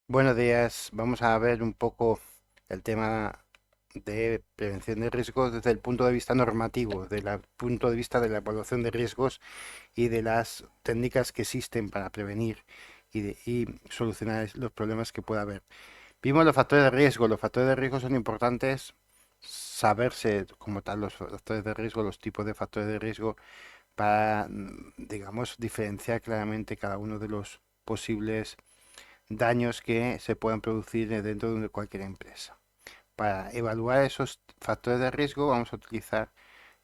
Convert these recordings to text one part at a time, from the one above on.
Buenos días, vamos a ver un poco el tema de prevención de riesgos desde el punto de vista normativo, desde el punto de vista de la evaluación de riesgos y de las técnicas que existen para prevenir y solucionar los problemas que pueda haber. Vimos los factores de riesgo. Los factores de riesgo son importantes saberse como tal los factores de riesgo, los tipos de factores de riesgo para, digamos, diferenciar claramente cada uno de los posibles daños que se puedan producir dentro de cualquier empresa. Para evaluar esos factores de riesgo vamos a utilizar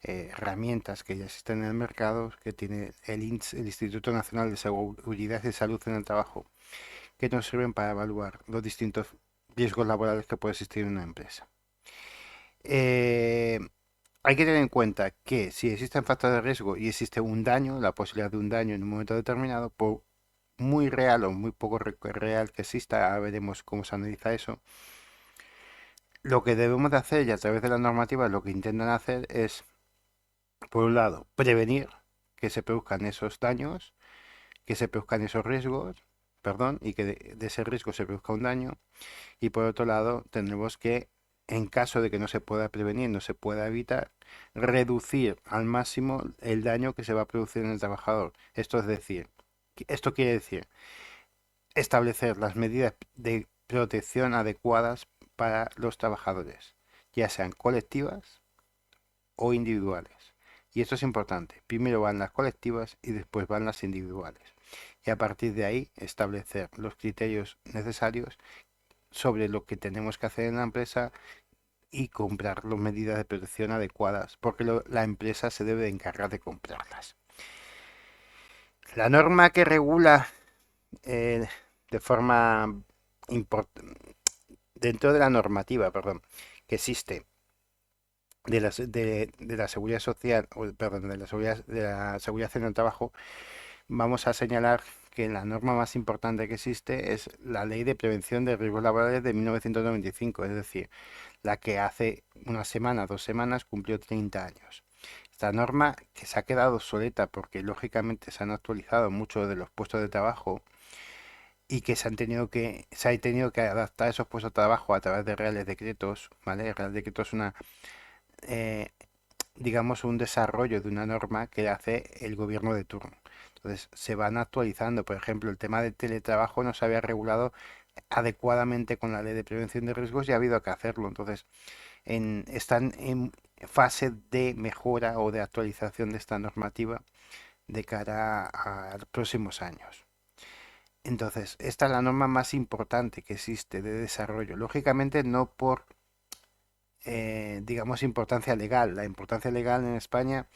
herramientas que ya existen en el mercado, que tiene el Instituto Nacional de Seguridad y Salud en el Trabajo, que nos sirven para evaluar los distintos riesgos laborales que puede existir en una empresa. Eh, Hay que tener en cuenta que si existen factores de riesgo y existe un daño, la posibilidad de un daño en un momento determinado, por muy real o muy poco real que exista, ahora veremos cómo se analiza eso. Lo que debemos de hacer, y a través de la normativa lo que intentan hacer es, por un lado, prevenir que se produzcan esos daños, que se produzcan esos riesgos, perdón, y que de ese riesgo se produzca un daño. Y por otro lado, tendremos que, en caso de que no se pueda prevenir, no se pueda evitar, reducir al máximo el daño que se va a producir en el trabajador. Esto quiere decir establecer las medidas de protección adecuadas para los trabajadores, ya sean colectivas o individuales. Y esto es importante. Primero van las colectivas y después van las individuales. Y a partir de ahí establecer los criterios necesarios sobre lo que tenemos que hacer en la empresa y comprar las medidas de protección adecuadas, porque la empresa se debe de encargar de comprarlas. La norma que regula eh, de forma importante, dentro de la normativa, perdón, que existe de la seguridad social, o, perdón, de la seguridad en el trabajo, vamos a señalar que la norma más importante que existe es la Ley de Prevención de Riesgos Laborales de 1995, es decir, la que hace una semana, 2 semanas, cumplió 30 años. Esta norma que se ha quedado obsoleta porque lógicamente se han actualizado muchos de los puestos de trabajo y que se ha tenido que adaptar esos puestos de trabajo a través de reales decretos, ¿vale? El Real Decreto es eh, digamos, un desarrollo de una norma que hace el gobierno de turno. Entonces, se van actualizando. Por ejemplo, el tema del teletrabajo no se había regulado adecuadamente con la ley de prevención de riesgos y ha habido que hacerlo. Entonces, están en fase de mejora o de actualización de esta normativa de cara a los próximos años. Entonces, esta es la norma más importante que existe de desarrollo. Lógicamente, no por, digamos, importancia legal. La importancia legal en España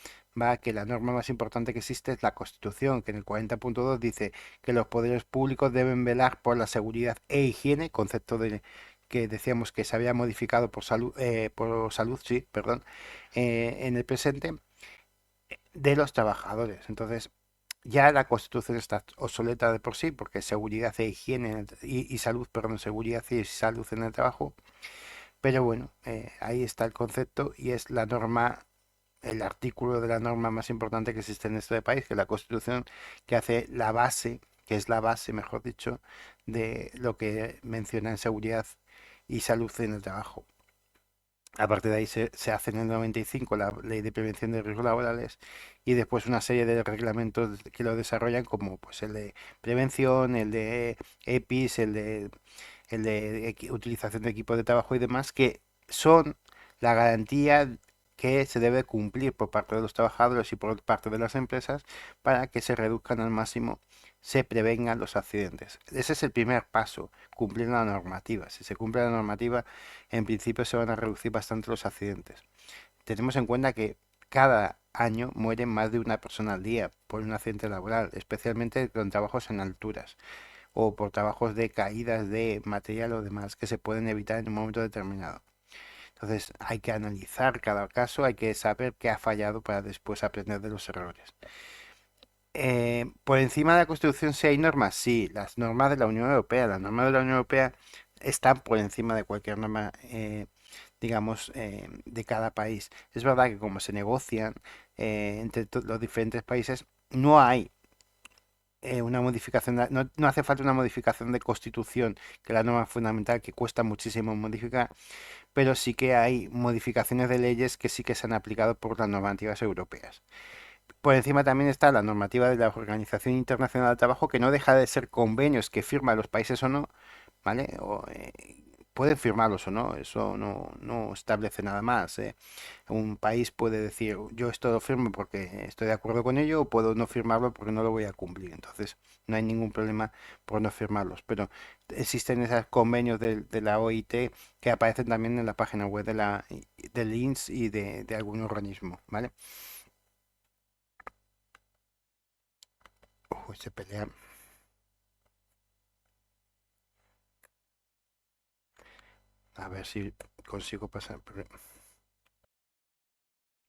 va a que la norma más importante que existe es la Constitución, que en el 40.2 dice que los poderes públicos deben velar por la seguridad e higiene, concepto de que decíamos que se había modificado por salud, sí, perdón, en el presente, de los trabajadores. Entonces, ya la Constitución está obsoleta de por sí, porque seguridad e higiene y salud, perdón, seguridad y salud en el trabajo. Pero bueno, ahí está el concepto y es la norma, el artículo de la norma más importante que existe en este país, que es la Constitución, que hace la base, que es la base, mejor dicho, de lo que menciona en seguridad y salud en el trabajo. A partir de ahí se hace en el 95 la Ley de Prevención de Riesgos Laborales y después una serie de reglamentos que lo desarrollan como pues el de prevención, el de EPIs, el de utilización de equipos de trabajo y demás, que son la garantía que se debe cumplir por parte de los trabajadores y por parte de las empresas para que se reduzcan al máximo, se prevengan los accidentes. Ese es el primer paso, cumplir la normativa. Si se cumple la normativa, en principio se van a reducir bastante los accidentes. Tenemos en cuenta que cada año muere más de una persona al día por un accidente laboral, especialmente con trabajos en alturas o por trabajos de caídas de material o demás que se pueden evitar en un momento determinado. Entonces hay que analizar cada caso, hay que saber qué ha fallado para después aprender de los errores. Por encima de la Constitución, si hay normas, sí, las normas de la Unión Europea, las normas de la Unión Europea están por encima de cualquier norma, digamos, de cada país. Es verdad que como se negocian entre los diferentes países, no hay una modificación, no hace falta una modificación de constitución, que es la norma fundamental que cuesta muchísimo modificar, pero sí que hay modificaciones de leyes que sí que se han aplicado por las normativas europeas. Por encima también está la normativa de la Organización Internacional del Trabajo, que no deja de ser convenios que firman los países o no, ¿vale? Pueden firmarlos o no, eso no establece nada más. Un país puede decir, yo esto lo firmo porque estoy de acuerdo con ello, o puedo no firmarlo porque no lo voy a cumplir. Entonces, no hay ningún problema por no firmarlos. Pero existen esos convenios de la OIT que aparecen también en la página web del INS y de algún organismo, ¿vale? Se pelean. A ver si consigo pasar.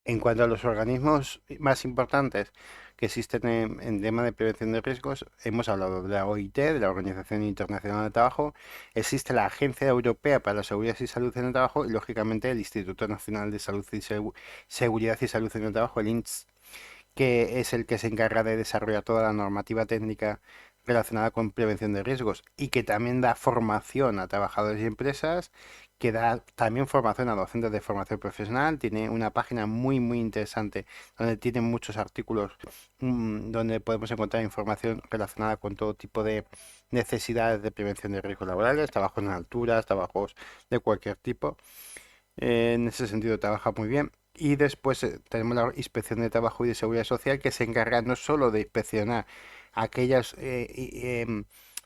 En cuanto a los organismos más importantes que existen en tema de prevención de riesgos, hemos hablado de la OIT, de la Organización Internacional del Trabajo, existe la Agencia Europea para la Seguridad y Salud en el Trabajo y, lógicamente, el Instituto Nacional de Salud y Seguridad y Salud en el Trabajo, el INTS, que es el que se encarga de desarrollar toda la normativa técnica relacionada con prevención de riesgos y que también da formación a trabajadores y empresas, que da también formación a docentes de formación profesional. Tiene una página muy interesante donde tiene muchos artículos, donde podemos encontrar información relacionada con todo tipo de necesidades de prevención de riesgos laborales, trabajos en alturas, trabajos de cualquier tipo. En ese sentido trabaja muy bien. Y después tenemos la Inspección de Trabajo y de Seguridad Social, que se encarga no solo de inspeccionar aquellas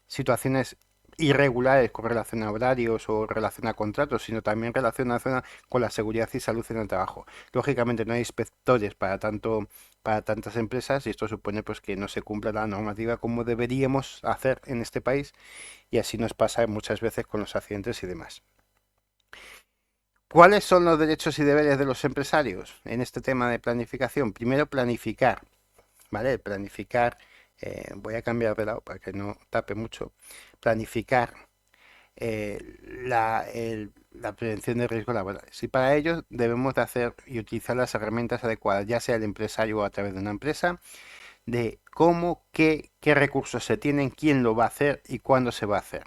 situaciones irregulares con relación a horarios o relación a contratos, sino también relacionadas con la seguridad y salud en el trabajo. Lógicamente no hay inspectores para tantas empresas, y esto supone pues que no se cumpla la normativa como deberíamos hacer en este país, y así nos pasa muchas veces con los accidentes y demás. ¿Cuáles son los derechos y deberes de los empresarios en este tema de planificación? Primero, planificar, ¿vale? Planificar, voy a cambiar de lado para que no tape mucho. Planificar eh, la prevención de riesgos laborales. Y para ello debemos de hacer y utilizar las herramientas adecuadas, ya sea el empresario o a través de una empresa, de cómo, qué recursos se tienen, quién lo va a hacer y cuándo se va a hacer.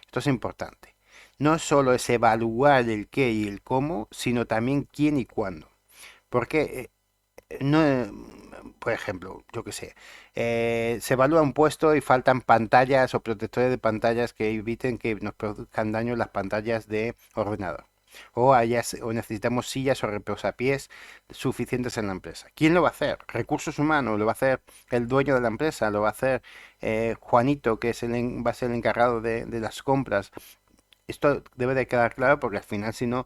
Esto es importante. No solo es evaluar el qué y el cómo, sino también quién y cuándo. Porque no, por ejemplo, yo qué sé, se evalúa un puesto y faltan pantallas o protectores de pantallas que eviten que nos produzcan daño las pantallas de ordenador. O necesitamos sillas o reposapiés suficientes en la empresa. ¿Quién lo va a hacer? Recursos humanos, lo va a hacer el dueño de la empresa, lo va a hacer Juanito, que es va a ser el encargado de las compras. Esto debe de quedar claro porque al final, si no,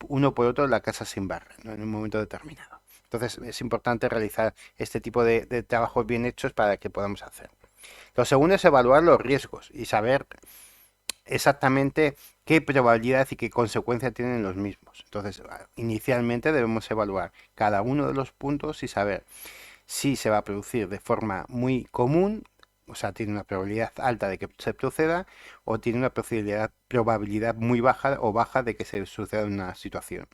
uno por otro la casa se embarra, ¿no? En un momento determinado. Entonces es importante realizar este tipo de trabajos bien hechos para que podamos hacer. Lo segundo es evaluar los riesgos y saber exactamente qué probabilidad y qué consecuencia tienen los mismos. Entonces, inicialmente debemos evaluar cada uno de los puntos y saber si se va a producir de forma muy común, o sea, tiene una probabilidad alta de que se proceda, o tiene una probabilidad muy baja o baja de que se suceda una situación.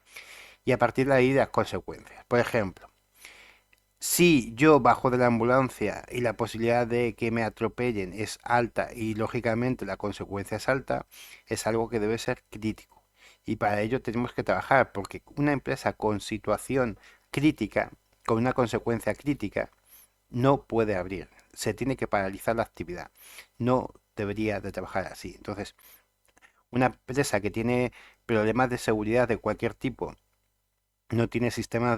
Y a partir de ahí, las consecuencias. Por ejemplo, si yo bajo de la ambulancia y la posibilidad de que me atropellen es alta y lógicamente la consecuencia es alta, es algo que debe ser crítico. Y para ello tenemos que trabajar, porque una empresa con situación crítica, con una consecuencia crítica, no puede abrir, se tiene que paralizar la actividad, no debería de trabajar así. Entonces, una empresa que tiene problemas de seguridad de cualquier tipo, no tiene sistemas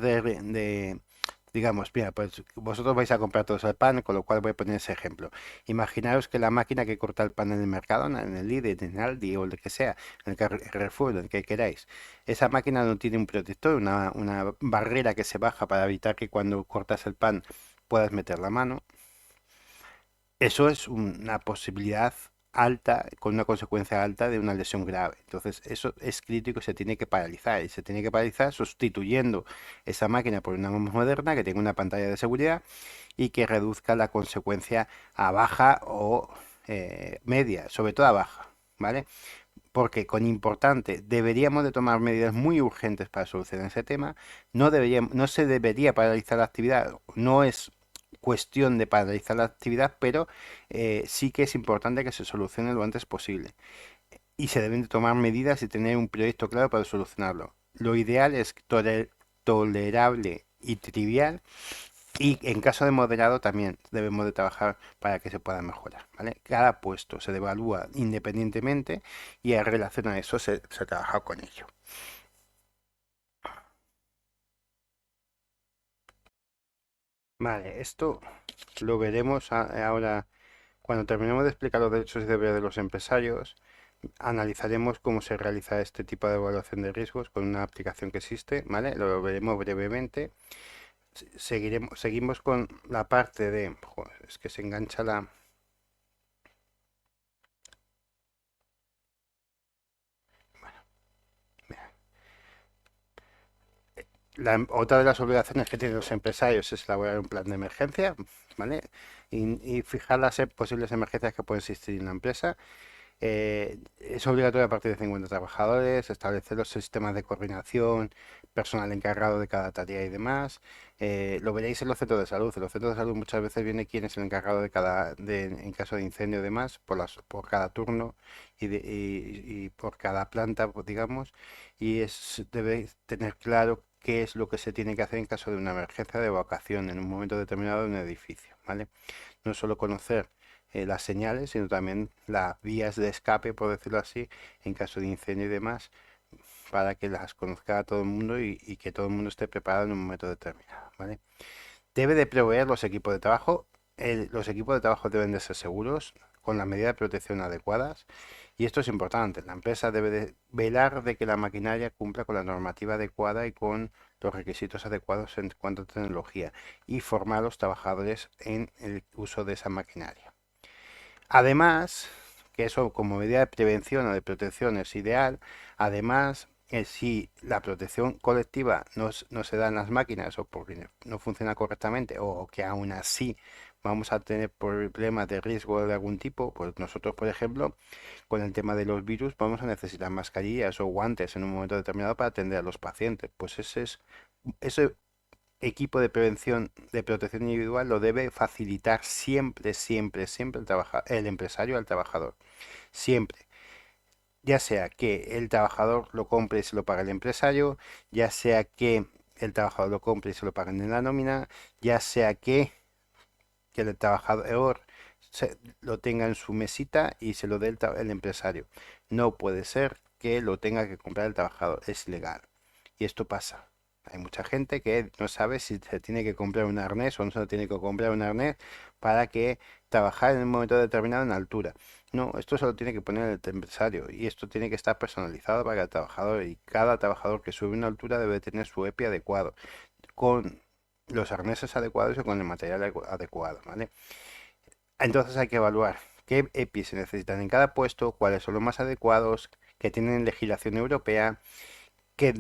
digamos, mira, pues vosotros vais a comprar todos el pan, con lo cual voy a poner ese ejemplo. Imaginaos que la máquina que corta el pan en el mercado, en el Lidl, en el Aldi o el que sea, en el Carrefour, en el que queráis, esa máquina no tiene un protector, una barrera que se baja para evitar que cuando cortas el pan puedas meter la mano. Eso es una posibilidad alta, con una consecuencia alta de una lesión grave. Entonces, eso es crítico y se tiene que paralizar. Y se tiene que paralizar sustituyendo esa máquina por una más moderna que tenga una pantalla de seguridad y que reduzca la consecuencia a baja o media, sobre todo a baja, ¿vale? Porque con importante deberíamos de tomar medidas muy urgentes para solucionar ese tema. No se debería paralizar la actividad. No es cuestión de paralizar la actividad, pero sí que es importante que se solucione lo antes posible. Y se deben de tomar medidas y tener un proyecto claro para solucionarlo. Lo ideal es tolerable y trivial, y en caso de moderado también debemos de trabajar para que se pueda mejorar, ¿vale? Cada puesto se evalúa independientemente y en relación a eso se trabaja con ello. Vale, esto lo veremos ahora cuando terminemos de explicar los derechos y deberes de los empresarios. Analizaremos cómo se realiza este tipo de evaluación de riesgos con una aplicación que existe, ¿vale? Lo veremos brevemente. Seguimos con la parte de... Joder, es que se engancha la... Otra de las obligaciones que tienen los empresarios es elaborar un plan de emergencia, ¿vale? Y fijar las posibles emergencias que pueden existir en la empresa. Es obligatorio a partir de 50 trabajadores, establecer los sistemas de coordinación, personal encargado de cada tarea y demás. Lo veréis en los centros de salud. En los centros de salud muchas veces viene quién es el encargado de en caso de incendio y demás, por cada turno y por cada planta, pues, digamos, y debe tener claro qué es lo que se tiene que hacer en caso de una emergencia de evacuación en un momento determinado de un edificio, ¿vale? No solo conocer las señales, sino también las vías de escape, por decirlo así, en caso de incendio y demás, para que las conozca todo el mundo y que todo el mundo esté preparado en un momento determinado, ¿vale? Debe de proveer los equipos de trabajo. Los equipos de trabajo deben de ser seguros, con las medidas de protección adecuadas. Y esto es importante. La empresa debe de velar de que la maquinaria cumpla con la normativa adecuada y con los requisitos adecuados en cuanto a tecnología, y formar a los trabajadores en el uso de esa maquinaria. Además, que eso como medida de prevención o de protección es ideal. Además, si la protección colectiva no se da en las máquinas, o porque no funciona correctamente, o que aún así vamos a tener problemas de riesgo de algún tipo, pues nosotros, por ejemplo, con el tema de los virus, vamos a necesitar mascarillas o guantes en un momento determinado para atender a los pacientes. Pues ese equipo de prevención, de protección individual, lo debe facilitar siempre, siempre, siempre el empresario al trabajador. Siempre. Ya sea que el trabajador lo compre y se lo pague el empresario, ya sea que el trabajador lo compre y se lo paguen en la nómina, ya sea que el trabajador lo tenga en su mesita y se lo dé el empresario. No puede ser que lo tenga que comprar el trabajador, es ilegal. Y esto pasa. Hay mucha gente que no sabe si se tiene que comprar un arnés o no se tiene que comprar un arnés para que trabajar en un momento determinado en altura. No, esto se lo tiene que poner el empresario, y esto tiene que estar personalizado para el trabajador, y cada trabajador que sube una altura debe tener su EPI adecuado, con los arneses adecuados y con el material adecuado, ¿vale? Entonces hay que evaluar qué EPI se necesitan en cada puesto, cuáles son los más adecuados, que tienen legislación europea, que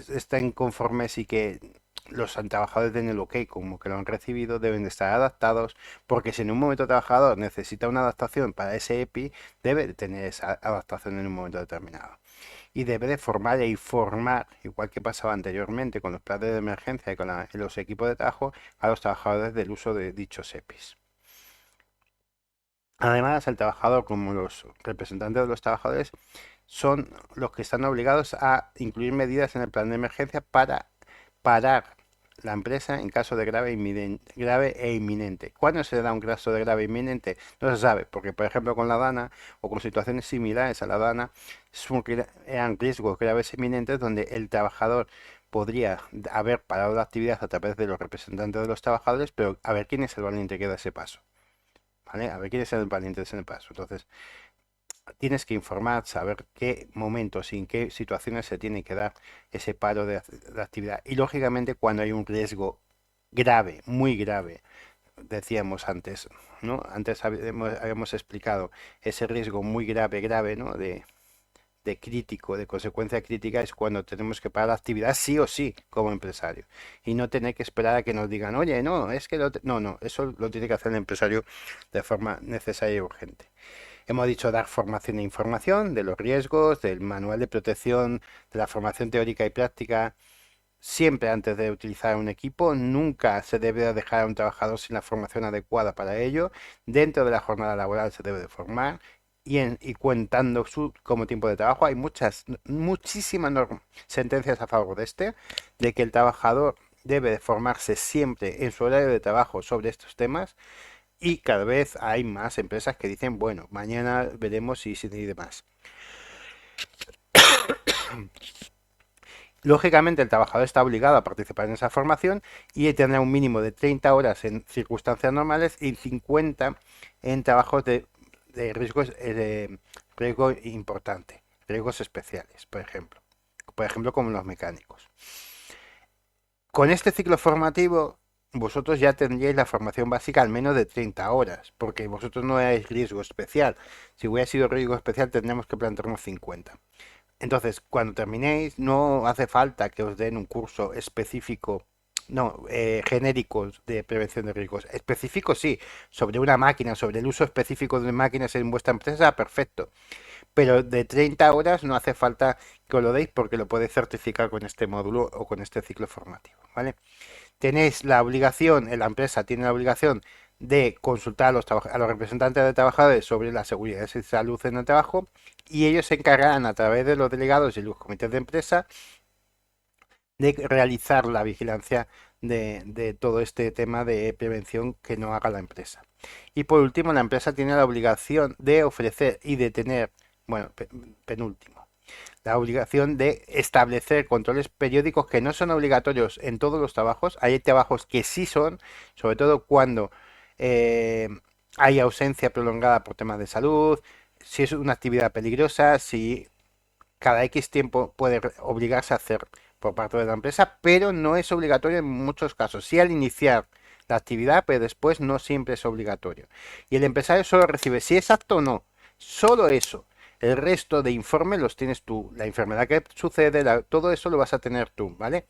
estén conformes y que los trabajadores den el OK como que lo han recibido, deben de estar adaptados, porque si en un momento el trabajador necesita una adaptación para ese EPI, debe de tener esa adaptación en un momento determinado. Y debe de formar e informar, igual que pasaba anteriormente con los planes de emergencia y con los equipos de trabajo, a los trabajadores del uso de dichos EPIs. Además, el trabajador, como los representantes de los trabajadores, son los que están obligados a incluir medidas en el plan de emergencia para parar la empresa en caso de grave e inminente. ¿Cuándo se da un caso de grave e inminente? No se sabe, porque por ejemplo con la Dana o con situaciones similares a la Dana, eran riesgos graves e inminentes donde el trabajador podría haber parado la actividad a través de los representantes de los trabajadores, pero a ver quién es el valiente que da ese paso, ¿vale? A ver quién es el valiente de ese paso. Entonces, tienes que informar, saber qué momentos y en qué situaciones se tiene que dar ese paro de actividad. Y lógicamente cuando hay un riesgo grave, muy grave, decíamos antes, ¿no? Antes habíamos explicado ese riesgo muy grave, grave, ¿no? De crítico, de consecuencia crítica, es cuando tenemos que parar la actividad sí o sí como empresario, y no tener que esperar a que nos digan, oye, no, es que no, no, eso lo tiene que hacer el empresario de forma necesaria y urgente. Hemos dicho dar formación e información de los riesgos, del manual de protección, de la formación teórica y práctica. siempre antes de utilizar un equipo. Nunca se debe dejar a un trabajador sin la formación adecuada para ello. Dentro de la jornada laboral se debe de formar y contando como tiempo de trabajo. Hay muchísimas sentencias a favor de de que el trabajador debe de formarse siempre en su horario de trabajo sobre estos temas, y cada vez hay más empresas que dicen, bueno, mañana veremos y demás. Lógicamente, el trabajador está obligado a participar en esa formación y tendrá un mínimo de 30 horas en circunstancias normales y 50 en trabajos de riesgos, de riesgo importante, riesgos especiales, por ejemplo. Por ejemplo, como los mecánicos. Con este ciclo formativo, vosotros ya tendríais la formación básica al menos de 30 horas, porque vosotros no erais riesgo especial. Si hubiera sido riesgo especial, tendríamos que plantearnos 50. Entonces, cuando terminéis, no hace falta que os den un curso específico, no, genérico de prevención de riesgos. Específico sí, sobre una máquina, sobre el uso específico de máquinas en vuestra empresa, perfecto. Pero de 30 horas no hace falta que os lo deis porque lo podéis certificar con este módulo o con este ciclo formativo, ¿vale? Tenéis la obligación, la empresa tiene la obligación de consultar a los representantes de trabajadores sobre la seguridad y salud en el trabajo, y ellos se encargarán a través de los delegados y los comités de empresa de realizar la vigilancia de todo este tema de prevención que no haga la empresa. Y por último, la empresa tiene la obligación de ofrecer y de tener, bueno, penúltimo, la obligación de establecer controles periódicos que no son obligatorios en todos los trabajos. Hay trabajos que sí son, sobre todo cuando eh, hay ausencia prolongada por temas de salud, si es una actividad peligrosa, si cada X tiempo puede obligarse a hacer por parte de la empresa, pero no es obligatorio en muchos casos. Sí al iniciar la actividad, pero después no siempre es obligatorio. Y el empresario solo recibe, si es apto o no, solo eso. El resto de informes los tienes tú. La enfermedad que sucede, todo eso lo vas a tener tú, ¿vale?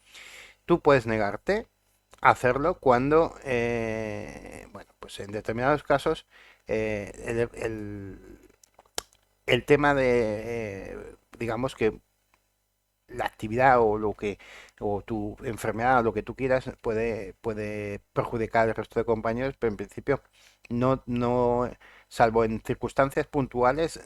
Tú puedes negarte a hacerlo cuando, bueno, pues en determinados casos, el tema de, digamos que la actividad o lo que o tu enfermedad o lo que tú quieras puede perjudicar al resto de compañeros, pero en principio no, salvo en circunstancias puntuales,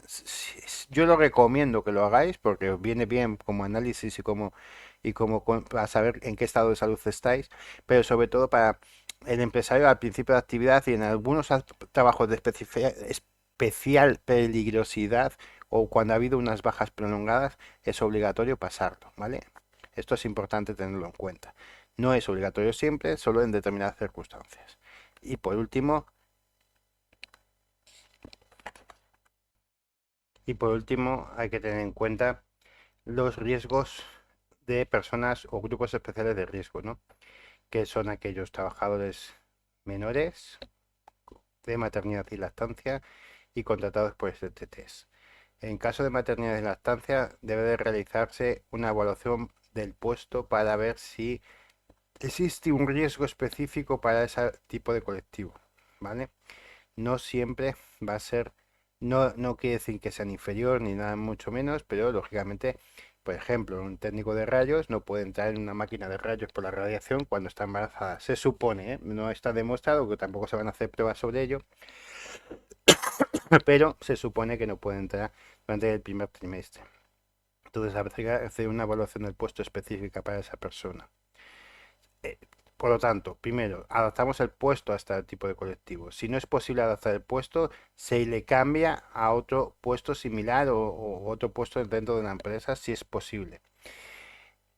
yo lo recomiendo que lo hagáis porque os viene bien como análisis y como para saber en qué estado de salud estáis, pero sobre todo para el empresario al principio de actividad y en algunos trabajos de especial peligrosidad o cuando ha habido unas bajas prolongadas, es obligatorio pasarlo, ¿vale? Esto es importante tenerlo en cuenta. No es obligatorio siempre, solo en determinadas circunstancias. Y por último, hay que tener en cuenta los riesgos de personas o grupos especiales de riesgo, ¿no? Que son aquellos trabajadores menores de maternidad y lactancia y contratados por STTs. En caso de maternidad y lactancia, debe de realizarse una evaluación del puesto para ver si existe un riesgo específico para ese tipo de colectivo, ¿vale? No siempre va a ser, no quiere decir que sean inferior ni nada mucho menos, pero lógicamente, por ejemplo, un técnico de rayos no puede entrar en una máquina de rayos por la radiación cuando está embarazada. Se supone, ¿eh? No está demostrado, que tampoco se van a hacer pruebas sobre ello, pero se supone que no puede entrar durante el primer trimestre. Entonces, habrá que hacer una evaluación del puesto específica para esa persona. Eh, por lo tanto, primero, adaptamos el puesto a este tipo de colectivo. Si no es posible adaptar el puesto, se le cambia a otro puesto similar o otro puesto dentro de la empresa si es posible.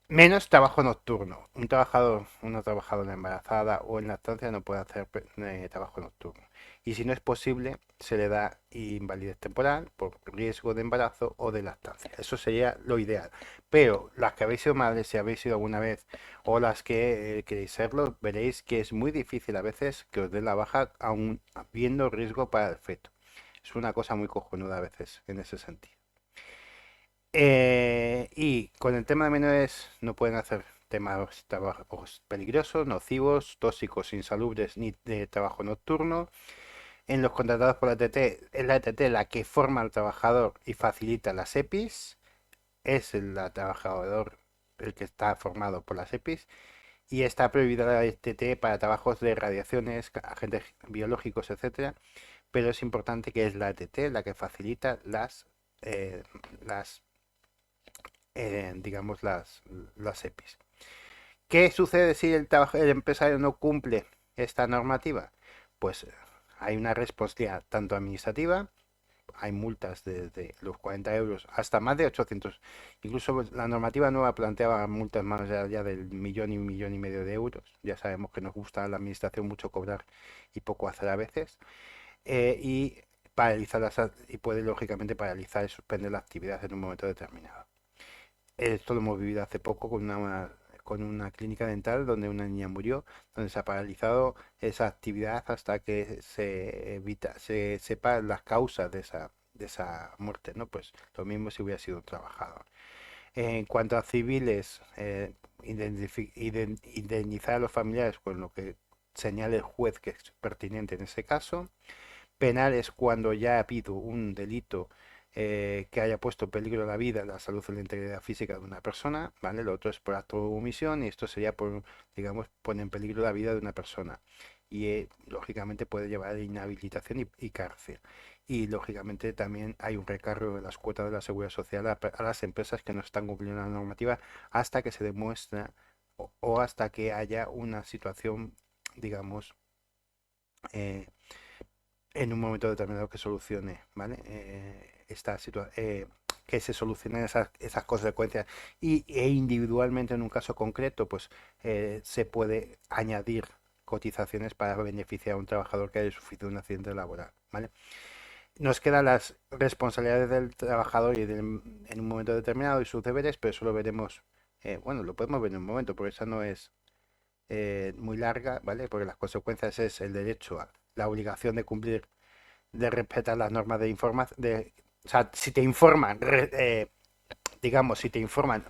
Menos trabajo nocturno. Una trabajadora embarazada o en lactancia no puede hacer trabajo nocturno. Y si no es posible, se le da invalidez temporal por riesgo de embarazo o de lactancia. Eso sería lo ideal. Pero las que habéis sido madres, si habéis sido alguna vez, o las que queréis serlo, veréis que es muy difícil a veces que os den la baja aún habiendo riesgo para el feto. Es una cosa muy cojonuda a veces en ese sentido. Y con el tema de menores no pueden hacer temas trabajos peligrosos, nocivos, tóxicos, insalubres ni de trabajo nocturno. En los contratados por la ETT, es la ETT la que forma al trabajador y facilita las EPIs. Es el trabajador el que está formado por las EPIs, y está prohibida la ETT para trabajos de radiaciones, agentes biológicos, etcétera, pero es importante que es la ETT la que facilita eh, las digamos, las EPIs. ¿Qué sucede si el empresario no cumple esta normativa? Pues hay una responsabilidad tanto administrativa, hay multas desde los 40 euros hasta más de 800. Incluso pues, la normativa nueva planteaba multas más allá del millón y un millón y medio de euros. Ya sabemos que nos gusta a la administración mucho cobrar y poco hacer a veces. Y paralizar y puede lógicamente paralizar y suspender la actividad en un momento determinado. Esto lo hemos vivido hace poco con una clínica dental donde una niña murió, donde se ha paralizado esa actividad hasta que se sepa las causas de esa muerte, ¿no? Pues lo mismo si hubiera sido un trabajador. En cuanto a civiles, indemnizar a los familiares con lo que señale el juez que es pertinente en ese caso. Penal es cuando ya ha habido un delito que haya puesto en peligro la vida, la salud o la integridad física de una persona, ¿vale? Lo otro es por acto o omisión y esto sería por, digamos, pone en peligro la vida de una persona. Y lógicamente puede llevar a inhabilitación y cárcel. Y lógicamente también hay un recargo de las cuotas de la seguridad social a las empresas que no están cumpliendo la normativa hasta que se demuestra o hasta que haya una situación, digamos, eh, en un momento determinado que solucione, ¿vale? Que se solucionen esas consecuencias e individualmente en un caso concreto, pues se puede añadir cotizaciones para beneficiar a un trabajador que haya sufrido un accidente laboral, ¿vale? Nos quedan las responsabilidades del trabajador en un momento determinado y sus deberes, pero eso lo veremos, bueno, lo podemos ver en un momento, porque esa no es muy larga, ¿vale? Porque las consecuencias es el derecho a la obligación de cumplir de respetar las normas de información. O sea, si te informan, digamos, si te informan,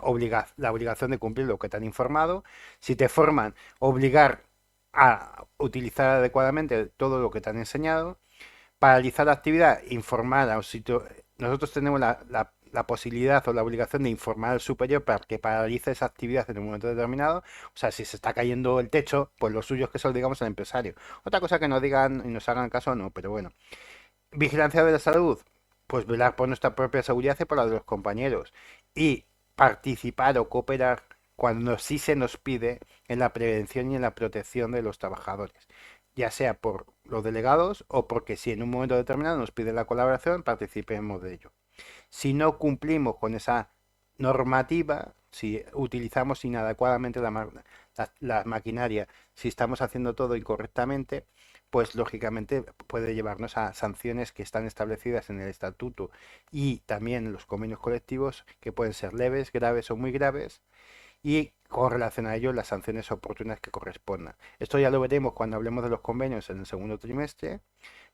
la obligación de cumplir lo que te han informado. Si te forman, obligar a utilizar adecuadamente todo lo que te han enseñado. Paralizar la actividad, informar a un sitio. Nosotros tenemos la posibilidad o la obligación de informar al superior para que paralice esa actividad en un momento determinado. O sea, si se está cayendo el techo, pues lo suyo es que se lo digamos al empresario. Otra cosa que nos digan y nos hagan caso, no, pero bueno. Vigilancia de la salud, pues velar por nuestra propia seguridad y por la de los compañeros. Y participar o cooperar cuando sí se nos pide en la prevención y en la protección de los trabajadores, ya sea por los delegados o porque si en un momento determinado nos piden la colaboración, participemos de ello. Si no cumplimos con esa normativa, si utilizamos inadecuadamente la maquinaria, si estamos haciendo todo incorrectamente, pues lógicamente puede llevarnos a sanciones que están establecidas en el estatuto y también en los convenios colectivos que pueden ser leves, graves o muy graves y con relación a ello las sanciones oportunas que correspondan. Esto ya lo veremos cuando hablemos de los convenios en el segundo trimestre,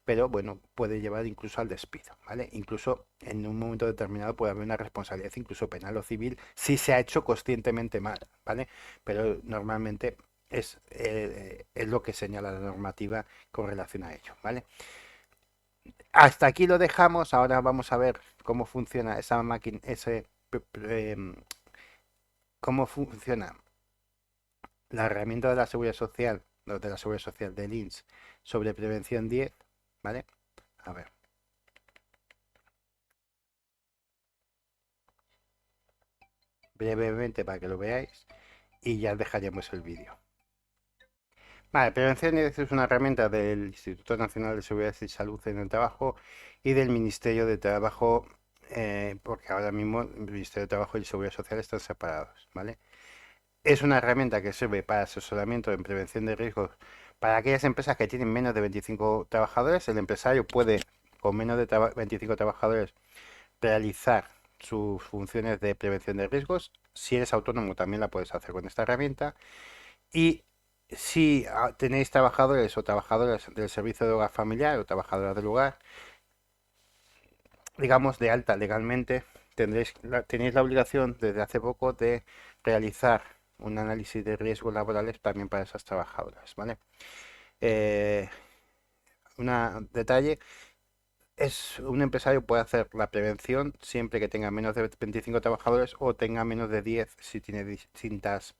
pero bueno, puede llevar incluso al despido, ¿vale? Incluso en un momento determinado puede haber una responsabilidad incluso penal o civil si se ha hecho conscientemente mal, ¿vale? Pero normalmente es lo que señala la normativa con relación a ello, ¿vale? Hasta aquí lo dejamos, ahora vamos a ver cómo funciona esa máquina, cómo funciona la herramienta de la seguridad social, no, de la seguridad social del INS sobre prevención 10, ¿vale? A ver. Brevemente para que lo veáis y ya dejaremos el vídeo. Vale, Prevención es una herramienta del Instituto Nacional de Seguridad y Salud en el Trabajo y del Ministerio de Trabajo, porque ahora mismo el Ministerio de Trabajo y Seguridad Social están separados, ¿vale? Es una herramienta que sirve para asesoramiento en prevención de riesgos para aquellas empresas que tienen menos de 25 trabajadores. El empresario puede, con menos de 25 trabajadores, realizar sus funciones de prevención de riesgos. Si eres autónomo también la puedes hacer con esta herramienta. Y si tenéis trabajadores o trabajadoras del servicio de hogar familiar o trabajadoras del hogar, digamos de alta legalmente, tenéis la obligación desde hace poco de realizar un análisis de riesgos laborales también para esas trabajadoras, ¿vale? Un detalle, un empresario puede hacer la prevención siempre que tenga menos de 25 trabajadores o tenga menos de 10 si tiene distintas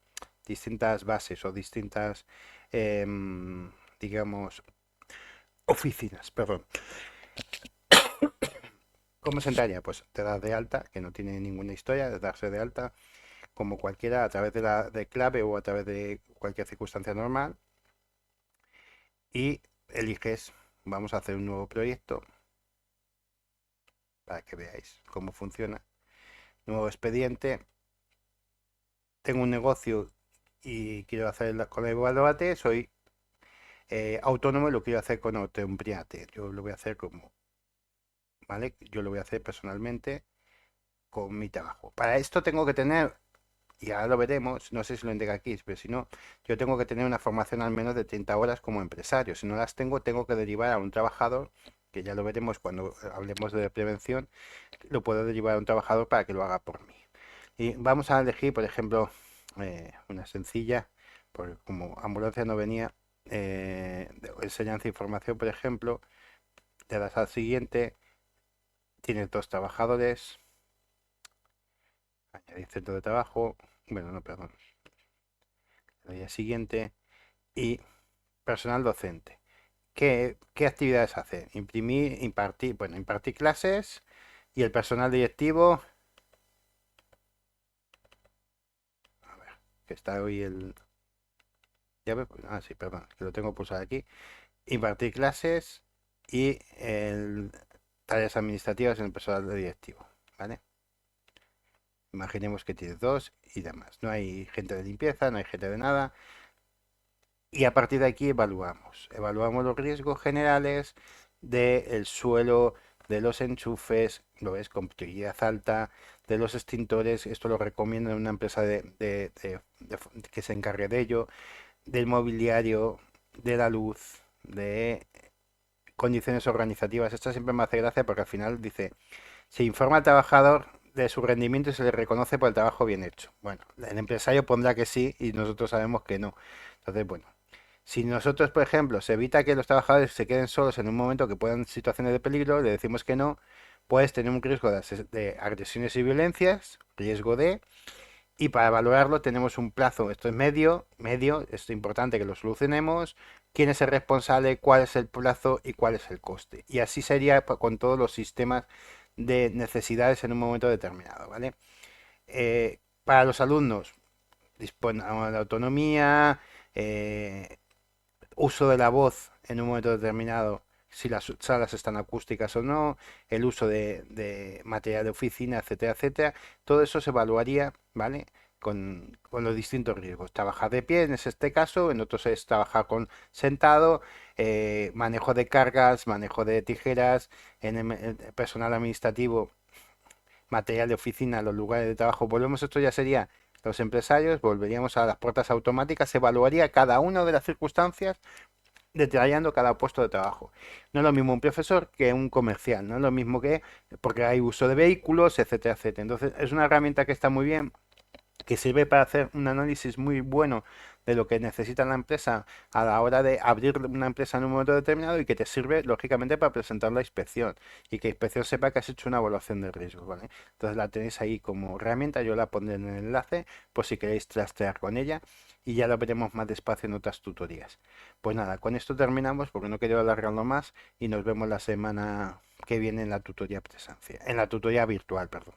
bases o distintas, em, digamos, oficinas, perdón. ¿Cómo se entraña? Pues te das de alta, que no tiene ninguna historia de darse de alta, como cualquiera, a través de clave o a través de cualquier circunstancia normal, y eliges, vamos a hacer un nuevo proyecto para que veáis cómo funciona. Nuevo expediente, tengo un negocio y quiero hacer con el Evaluate, soy autónomo y lo quiero hacer con Autoempleate. Yo lo voy a hacer como, ¿vale? Yo lo voy a hacer personalmente con mi trabajo. Para esto tengo que tener, y ahora lo veremos, no sé si lo indica aquí, pero si no, yo tengo que tener una formación al menos de 30 horas como empresario. Si no las tengo, tengo que derivar a un trabajador, que ya lo veremos cuando hablemos de prevención, lo puedo derivar a un trabajador para que lo haga por mí. Y vamos a elegir, por ejemplo, una sencilla, porque como ambulancia no venía, enseñanza e información, por ejemplo, te das al siguiente, tienes dos trabajadores, añadir centro de trabajo, bueno, no, perdón, le doy al siguiente y personal docente. ¿Qué actividades hace? Imprimir, impartir, bueno, impartir clases y el personal directivo, a ver, que está hoy el... Ya sí, perdón, que lo tengo pulsado aquí. Impartir clases y tareas administrativas en el personal directivo, ¿vale? Imaginemos que tienes dos y demás. No hay gente de limpieza, no hay gente de nada. Y a partir de aquí evaluamos. Evaluamos los riesgos generales del suelo, de los enchufes, lo ves, con prioridad alta, de los extintores, esto lo recomiendo en una empresa que se encargue de ello, del mobiliario, de la luz, de condiciones organizativas. Esto siempre me hace gracia porque al final dice, se informa al trabajador de su rendimiento y se le reconoce por el trabajo bien hecho. Bueno, el empresario pondrá que sí y nosotros sabemos que no. Entonces, bueno, si nosotros, por ejemplo, se evita que los trabajadores se queden solos en un momento que puedan situaciones de peligro, le decimos que no, puedes tener un riesgo de agresiones y violencias, riesgo de, y para valorarlo tenemos un plazo, esto es medio, es importante que lo solucionemos, quién es el responsable, cuál es el plazo y cuál es el coste. Y así sería con todos los sistemas de necesidades en un momento determinado, ¿vale? Para los alumnos, disponen de autonomía, uso de la voz en un momento determinado, si las salas están acústicas o no, el uso de material de oficina, etcétera, etcétera. Todo eso se evaluaría, ¿vale? Con los distintos riesgos. Trabajar de pie en este caso, en otros es trabajar con sentado, manejo de cargas, manejo de tijeras, en el personal administrativo, material de oficina, los lugares de trabajo. Volvemos, esto ya sería los empresarios, volveríamos a las puertas automáticas, se evaluaría cada una de las circunstancias detallando cada puesto de trabajo. No es lo mismo un profesor que un comercial, no es lo mismo que porque hay uso de vehículos, etcétera, etcétera. Entonces es una herramienta que está muy bien, que sirve para hacer un análisis muy bueno de lo que necesita la empresa a la hora de abrir una empresa en un momento determinado y que te sirve, lógicamente, para presentar la inspección y que la inspección sepa que has hecho una evaluación de riesgos, ¿vale? Entonces la tenéis ahí como herramienta, yo la pondré en el enlace por si queréis trastear con ella y ya lo veremos más despacio en otras tutorías. Pues nada, con esto terminamos porque no quiero alargarlo más y nos vemos la semana que viene en la tutoría presencia, en la tutoría virtual, perdón.